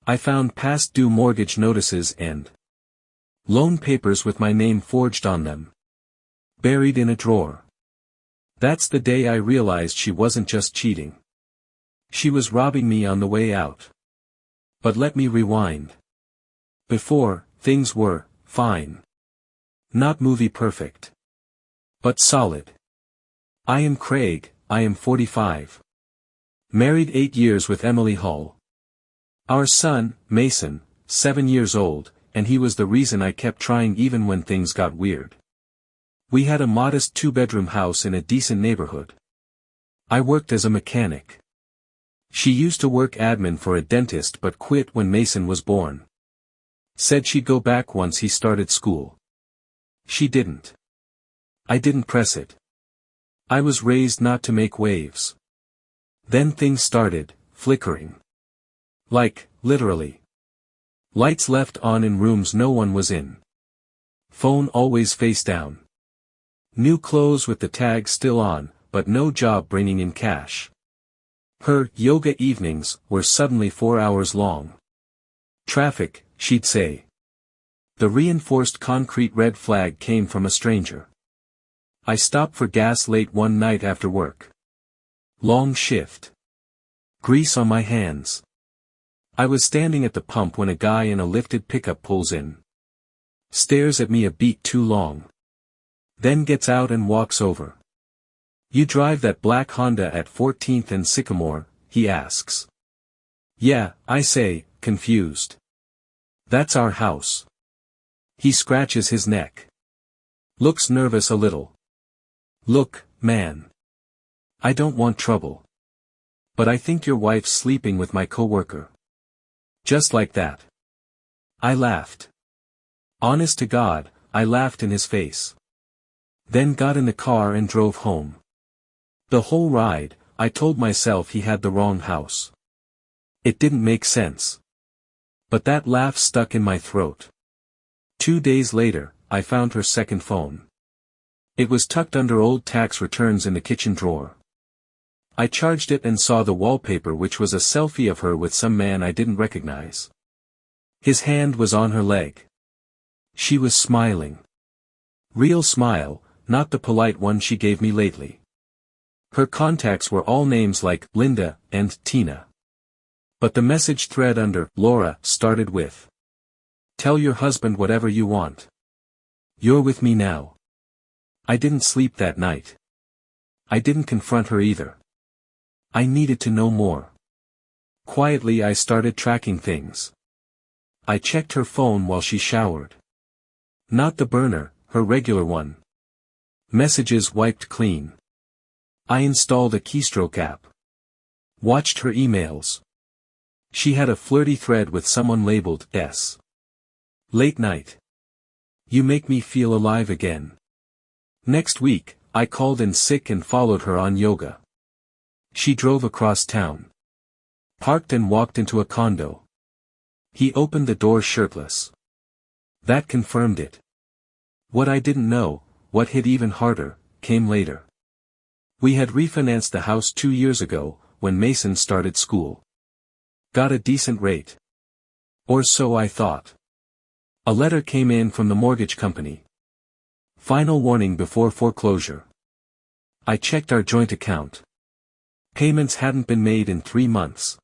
I found past due mortgage notices and loan papers with my name forged on them, buried in a drawer. That's the day I realized she wasn't just cheating. She was robbing me on the way out. But let me rewind. Before, things were fine. Not movie perfect, but solid. I am Craig, I am 45. Married 8 years with Emily Hull. Our son, Mason, 7 years old, and he was the reason I kept trying even when things got weird. We had a modest 2-bedroom house in a decent neighborhood. I worked as a mechanic. She used to work admin for a dentist but quit when Mason was born. Said she'd go back once he started school. She didn't. I didn't press it. I was raised not to make waves. Then things started, flickering. Like, literally. Lights left on in rooms no one was in. Phone always face down. New clothes with the tag still on, but no job bringing in cash. Her yoga evenings were suddenly 4 hours long. Traffic, she'd say. The reinforced concrete red flag came from a stranger. I stopped for gas late one night after work. Long shift. Grease on my hands. I was standing at the pump when a guy in a lifted pickup pulls in. Stares at me a beat too long. Then gets out and walks over. You drive that black Honda at 14th and Sycamore, he asks. Yeah, I say, confused. That's our house. He scratches his neck. Looks nervous a little. Look, man. I don't want trouble. But I think your wife's sleeping with my coworker. Just like that. I laughed. Honest to God, I laughed in his face. Then got in the car and drove home. The whole ride, I told myself he had the wrong house. It didn't make sense. But that laugh stuck in my throat. 2 days later, I found her second phone. It was tucked under old tax returns in the kitchen drawer. I charged it and saw the wallpaper, which was a selfie of her with some man I didn't recognize. His hand was on her leg. She was smiling. Real smile, not the polite one she gave me lately. Her contacts were all names like Linda and Tina. But the message thread under Laura started with, "Tell your husband whatever you want. You're with me now." I didn't sleep that night. I didn't confront her either. I needed to know more. Quietly I started tracking things. I checked her phone while she showered. Not the burner, her regular one. Messages wiped clean. I installed a keystroke app. Watched her emails. She had a flirty thread with someone labeled S. Late night. You make me feel alive again. Next week, I called in sick and followed her on yoga. She drove across town. Parked and walked into a condo. He opened the door shirtless. That confirmed it. What I didn't know, what hit even harder, came later. We had refinanced the house 2 years ago, when Mason started school. Got a decent rate. Or so I thought. A letter came in from the mortgage company. Final warning before foreclosure. I checked our joint account. Payments hadn't been made in 3 months.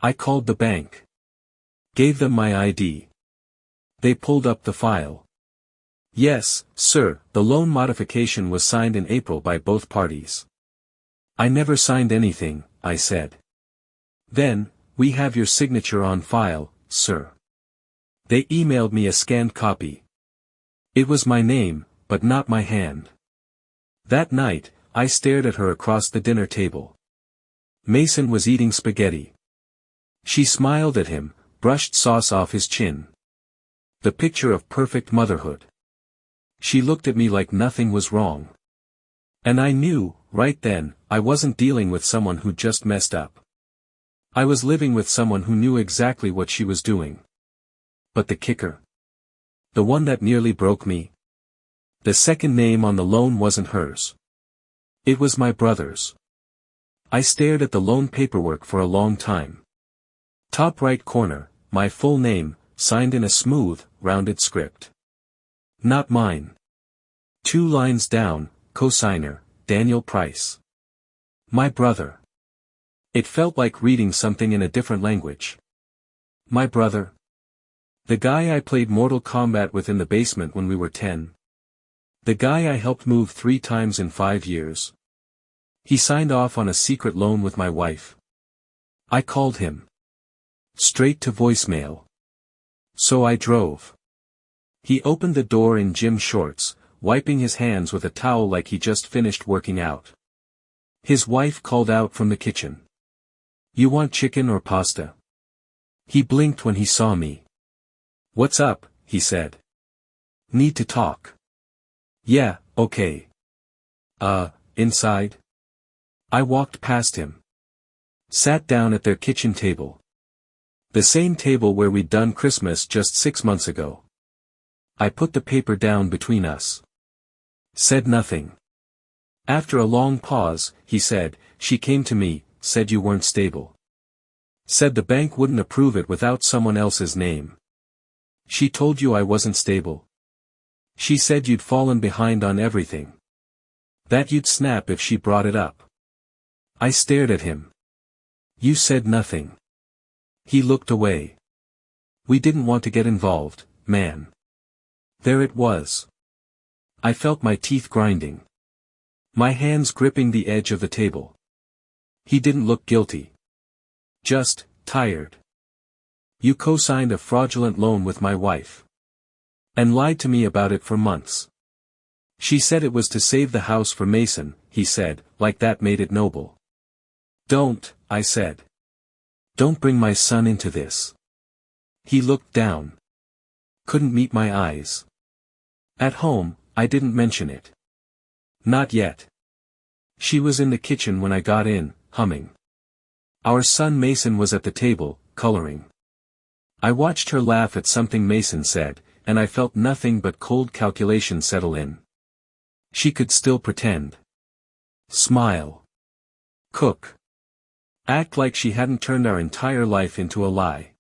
I called the bank. Gave them my ID. They pulled up the file. Yes, sir, the loan modification was signed in April by both parties. I never signed anything, I said. Then, we have your signature on file, sir. They emailed me a scanned copy. It was my name, but not my hand. That night, I stared at her across the dinner table. Mason was eating spaghetti. She smiled at him, brushed sauce off his chin. The picture of perfect motherhood. She looked at me like nothing was wrong. And I knew, right then, I wasn't dealing with someone who just messed up. I was living with someone who knew exactly what she was doing. But the kicker? The one that nearly broke me? The second name on the loan wasn't hers. It was my brother's. I stared at the loan paperwork for a long time. Top right corner, my full name, signed in a smooth, rounded script. Not mine. 2 lines down, cosigner, Daniel Price. My brother. It felt like reading something in a different language. My brother. The guy I played Mortal Kombat with in the basement when we were 10. The guy I helped move 3 times in 5 years. He signed off on a secret loan with my wife. I called him. Straight to voicemail. So I drove. He opened the door in gym shorts, wiping his hands with a towel like he just finished working out. His wife called out from the kitchen. You want chicken or pasta? He blinked when he saw me. What's up, he said. Need to talk. Yeah, okay. Inside? I walked past him. Sat down at their kitchen table. The same table where we'd done Christmas just 6 months ago. I put the paper down between us. Said nothing. After a long pause, he said, she came to me, said you weren't stable. Said the bank wouldn't approve it without someone else's name. She told you I wasn't stable. She said you'd fallen behind on everything. That you'd snap if she brought it up. I stared at him. You said nothing. He looked away. We didn't want to get involved, man. There it was. I felt my teeth grinding. My hands gripping the edge of the table. He didn't look guilty. Just, tired. You co-signed a fraudulent loan with my wife. And lied to me about it for months. She said it was to save the house for Mason, he said, like that made it noble. Don't, I said. Don't bring my son into this. He looked down. Couldn't meet my eyes. At home, I didn't mention it. Not yet. She was in the kitchen when I got in, humming. Our son Mason was at the table, coloring. I watched her laugh at something Mason said, and I felt nothing but cold calculation settle in. She could still pretend. Smile. Cook. Act like she hadn't turned our entire life into a lie.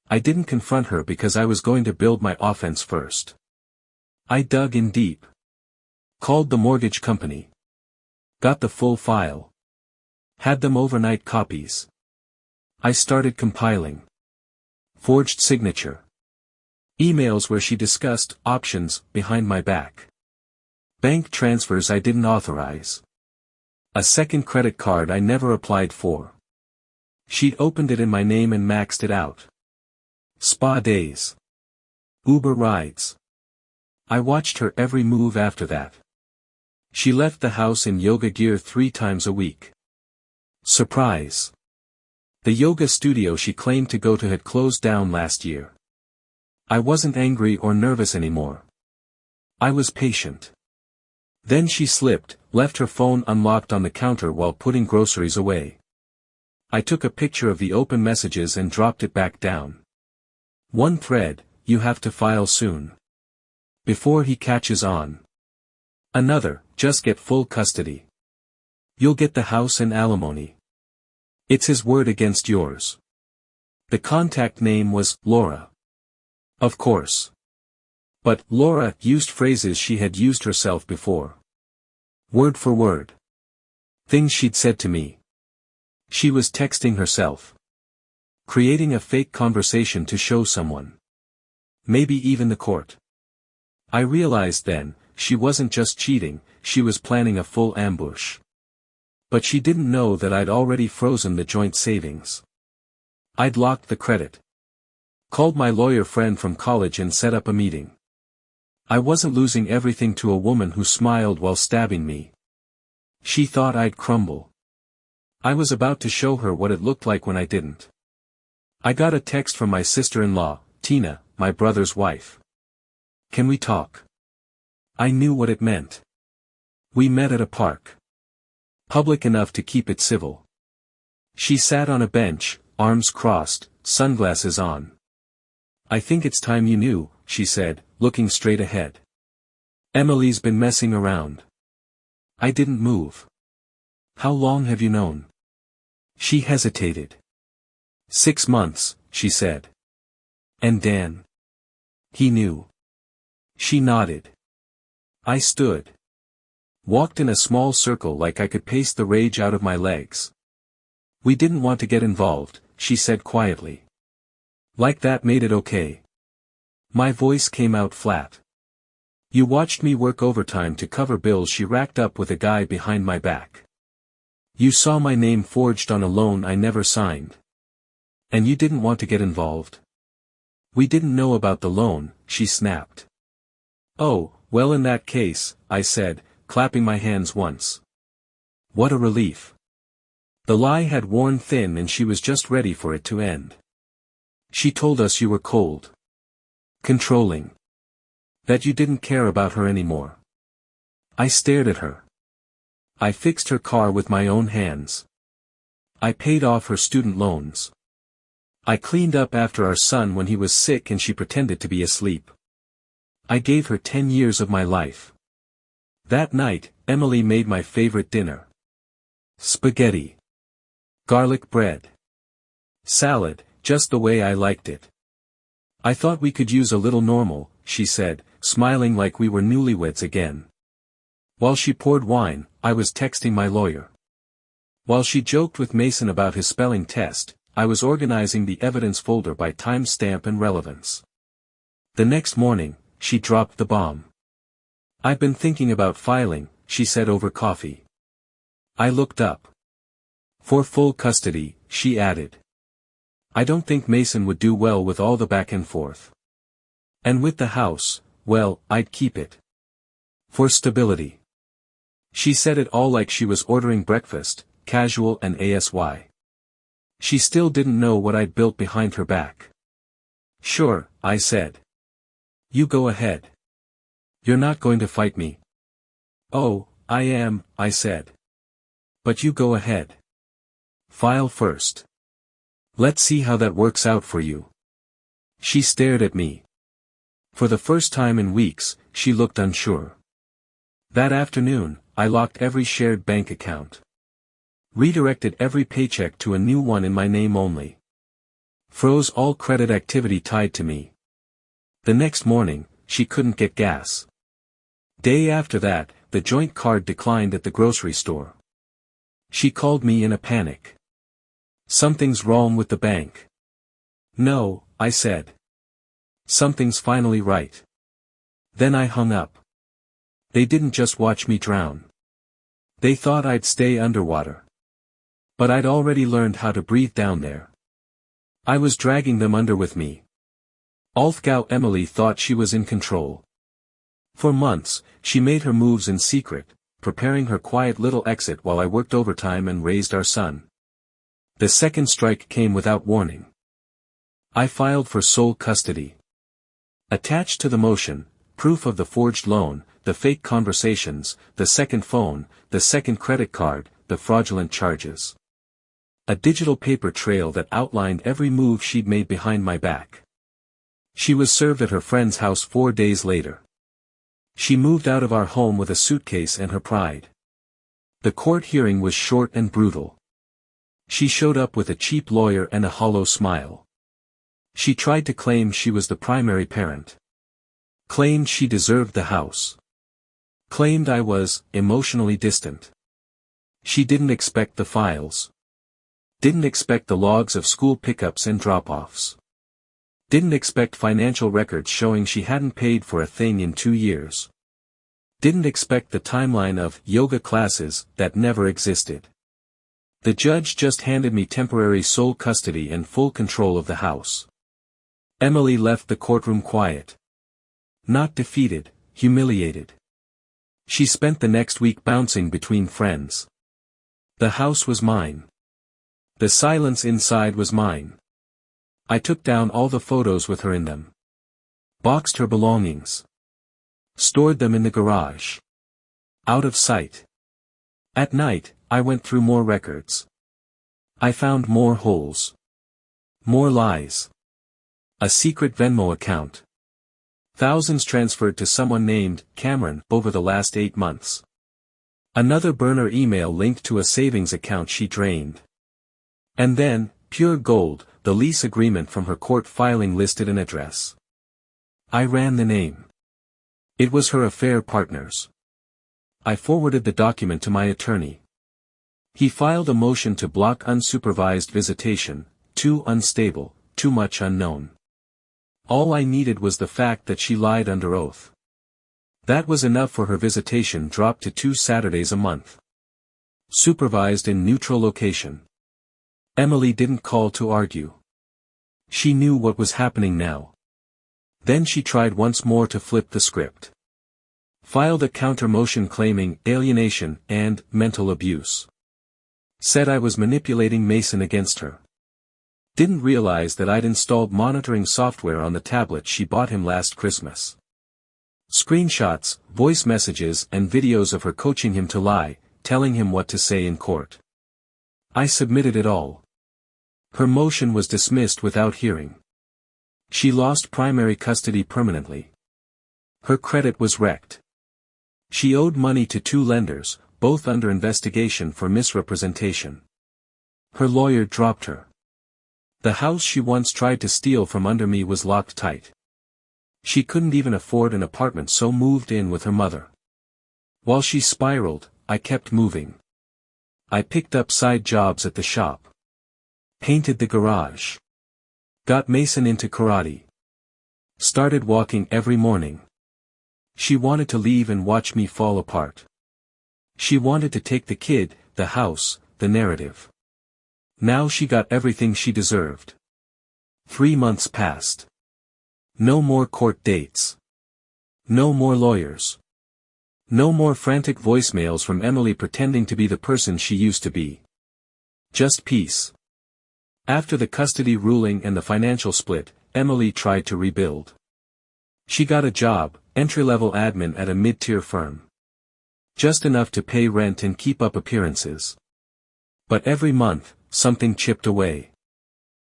I didn't confront her because I was going to build my offense first. I dug in deep. Called the mortgage company. Got the full file. Had them overnight copies. I started compiling. Forged signature. Emails where she discussed options behind my back. Bank transfers I didn't authorize. A second credit card I never applied for. She'd opened it in my name and maxed it out. Spa days. Uber rides. I watched her every move after that. She left the house in yoga gear 3 times a week. Surprise. The yoga studio she claimed to go to had closed down last year. I wasn't angry or nervous anymore. I was patient. Then she slipped, left her phone unlocked on the counter while putting groceries away. I took a picture of the open messages and dropped it back down. One thread, you have to file soon. Before he catches on. Another, just get full custody. You'll get the house and alimony. It's his word against yours. The contact name was Laura. Of course. But Laura used phrases she had used herself before. Word for word. Things she'd said to me. She was texting herself. Creating a fake conversation to show someone. Maybe even the court. I realized then, she wasn't just cheating, she was planning a full ambush. But she didn't know that I'd already frozen the joint savings. I'd locked the credit. Called my lawyer friend from college and set up a meeting. I wasn't losing everything to a woman who smiled while stabbing me. She thought I'd crumble. I was about to show her what it looked like when I didn't. I got a text from my sister-in-law, Tina, my brother's wife. Can we talk? I knew what it meant. We met at a park. Public enough to keep it civil. She sat on a bench, arms crossed, sunglasses on. I think it's time you knew, she said, looking straight ahead. Emily's been messing around. I didn't move. How long have you known? She hesitated. 6 months, she said. And Dan? He knew. She nodded. I stood. Walked in a small circle like I could pace the rage out of my legs. We didn't want to get involved, she said quietly. Like that made it okay. My voice came out flat. You watched me work overtime to cover bills she racked up with a guy behind my back. You saw my name forged on a loan I never signed. And you didn't want to get involved? We didn't know about the loan, she snapped. Oh, well in that case, I said, clapping my hands once. What a relief. The lie had worn thin and she was just ready for it to end. She told us you were cold. Controlling. That you didn't care about her anymore. I stared at her. I fixed her car with my own hands. I paid off her student loans. I cleaned up after our son when he was sick and she pretended to be asleep. I gave her 10 years of my life. That night, Emily made my favorite dinner. Spaghetti. Garlic bread. Salad, just the way I liked it. I thought we could use a little normal, she said, smiling like we were newlyweds again. While she poured wine, I was texting my lawyer. While she joked with Mason about his spelling test, I was organizing the evidence folder by timestamp and relevance. The next morning, she dropped the bomb. I've been thinking about filing, she said over coffee. I looked up. For full custody, she added. I don't think Mason would do well with all the back and forth. And with the house, well, I'd keep it. For stability. She said it all like she was ordering breakfast, casual and ASY. She still didn't know what I'd built behind her back. Sure, I said. You go ahead. You're not going to fight me. Oh, I am, I said. But you go ahead. File first. Let's see how that works out for you. She stared at me. For the first time in weeks, she looked unsure. That afternoon, I locked every shared bank account. Redirected every paycheck to a new one in my name only. Froze all credit activity tied to me. The next morning, she couldn't get gas. Day after that, the joint card declined at the grocery store. She called me in a panic. Something's wrong with the bank. No, I said. Something's finally right. Then I hung up. They didn't just watch me drown. They thought I'd stay underwater. But I'd already learned how to breathe down there. I was dragging them under with me. Alfgau Emily thought she was in control. For months, she made her moves in secret, preparing her quiet little exit while I worked overtime and raised our son. The second strike came without warning. I filed for sole custody. Attached to the motion, proof of the forged loan, the fake conversations, the second phone, the second credit card, the fraudulent charges. A digital paper trail that outlined every move she'd made behind my back. She was served at her friend's house 4 days later. She moved out of our home with a suitcase and her pride. The court hearing was short and brutal. She showed up with a cheap lawyer and a hollow smile. She tried to claim she was the primary parent. Claimed she deserved the house. Claimed I was emotionally distant. She didn't expect the files. Didn't expect the logs of school pickups and drop-offs. Didn't expect financial records showing she hadn't paid for a thing in 2 years. Didn't expect the timeline of yoga classes that never existed. The judge just handed me temporary sole custody and full control of the house. Emily left the courtroom quiet. Not defeated, humiliated. She spent the next week bouncing between friends. The house was mine. The silence inside was mine. I took down all the photos with her in them. Boxed her belongings. Stored them in the garage. Out of sight. At night, I went through more records. I found more holes. More lies. A secret Venmo account. Thousands transferred to someone named Cameron over the last 8 months. Another burner email linked to a savings account she drained. And then, pure gold, the lease agreement from her court filing listed an address. I ran the name. It was her affair partner's. I forwarded the document to my attorney. He filed a motion to block unsupervised visitation, too unstable, too much unknown. All I needed was the fact that she lied under oath. That was enough for her visitation dropped to 2 Saturdays a month. Supervised in neutral location. Emily didn't call to argue. She knew what was happening now. Then she tried once more to flip the script. Filed a counter-motion claiming alienation and mental abuse. Said I was manipulating Mason against her. Didn't realize that I'd installed monitoring software on the tablet she bought him last Christmas. Screenshots, voice messages and videos of her coaching him to lie, telling him what to say in court. I submitted it all. Her motion was dismissed without hearing. She lost primary custody permanently. Her credit was wrecked. She owed money to 2 lenders, both under investigation for misrepresentation. Her lawyer dropped her. The house she once tried to steal from under me was locked tight. She couldn't even afford an apartment, so moved in with her mother. While she spiraled, I kept moving. I picked up side jobs at the shop. Painted the garage. Got Mason into karate. Started walking every morning. She wanted to leave and watch me fall apart. She wanted to take the kid, the house, the narrative. Now she got everything she deserved. 3 months passed. No more court dates. No more lawyers. No more frantic voicemails from Emily pretending to be the person she used to be. Just peace. After the custody ruling and the financial split, Emily tried to rebuild. She got a job, entry-level admin at a mid-tier firm. Just enough to pay rent and keep up appearances. But every month, something chipped away.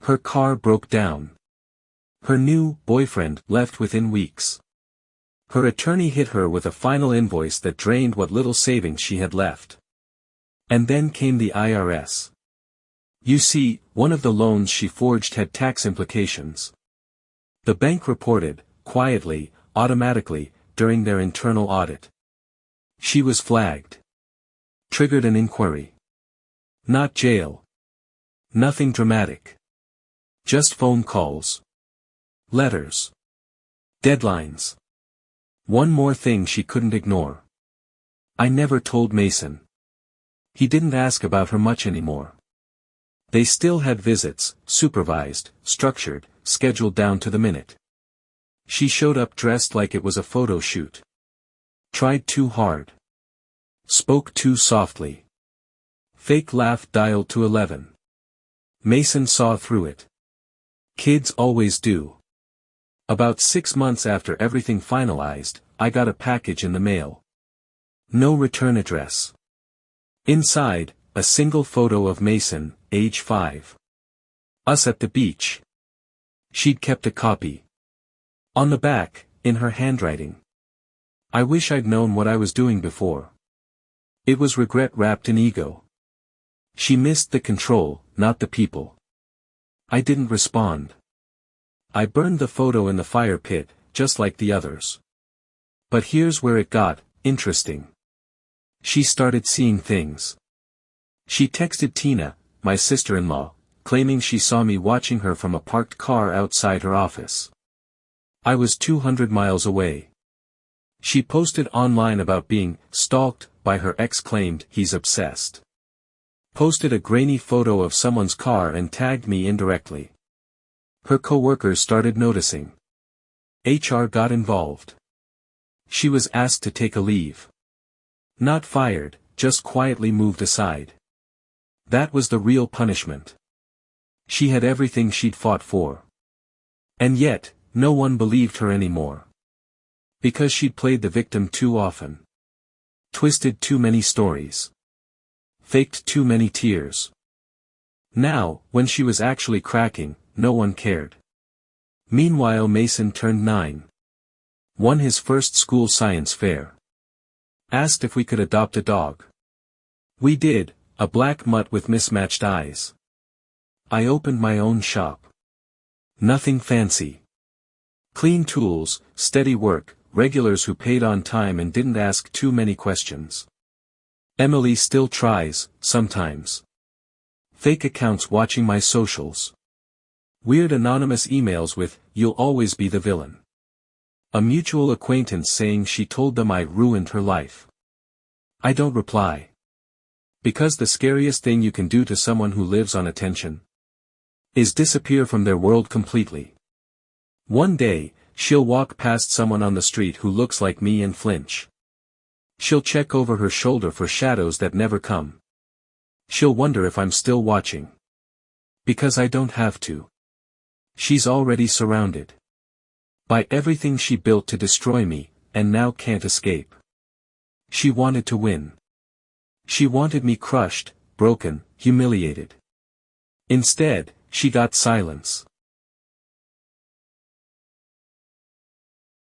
Her car broke down. Her new boyfriend left within weeks. Her attorney hit her with a final invoice that drained what little savings she had left. And then came the IRS. You see, one of the loans she forged had tax implications. The bank reported, quietly, automatically, during their internal audit. She was flagged. Triggered an inquiry. Not jail. Nothing dramatic. Just phone calls. Letters. Deadlines. One more thing she couldn't ignore. I never told Mason. He didn't ask about her much anymore. They still had visits, supervised, structured, scheduled down to the minute. She showed up dressed like it was a photo shoot. Tried too hard. Spoke too softly. Fake laugh dialed to 11. Mason saw through it. Kids always do. About 6 months after everything finalized, I got a package in the mail. No return address. Inside, a single photo of Mason, age 5. Us at the beach. She'd kept a copy. On the back, in her handwriting. I wish I'd known what I was doing before. It was regret wrapped in ego. She missed the control, not the people. I didn't respond. I burned the photo in the fire pit, just like the others. But here's where it got interesting. She started seeing things. She texted Tina, my sister-in-law, claiming she saw me watching her from a parked car outside her office. I was 200 miles away. She posted online about being stalked by her ex, claimed he's obsessed. Posted a grainy photo of someone's car and tagged me indirectly. Her coworkers started noticing. HR got involved. She was asked to take a leave. Not fired, just quietly moved aside. That was the real punishment. She had everything she'd fought for. And yet, no one believed her anymore. Because she'd played the victim too often. Twisted too many stories. Faked too many tears. Now, when she was actually cracking, no one cared. Meanwhile, Mason turned 9. Won his first school science fair. Asked if we could adopt a dog. We did, a black mutt with mismatched eyes. I opened my own shop. Nothing fancy. Clean tools, steady work, regulars who paid on time and didn't ask too many questions. Emily still tries, sometimes. Fake accounts watching my socials. Weird anonymous emails with, "You'll always be the villain." A mutual acquaintance saying she told them I ruined her life. I don't reply. Because the scariest thing you can do to someone who lives on attention is disappear from their world completely. One day, she'll walk past someone on the street who looks like me and flinch. She'll check over her shoulder for shadows that never come. She'll wonder if I'm still watching. Because I don't have to. She's already surrounded by everything she built to destroy me, and now can't escape. She wanted to win. She wanted me crushed, broken, humiliated. Instead, she got silence.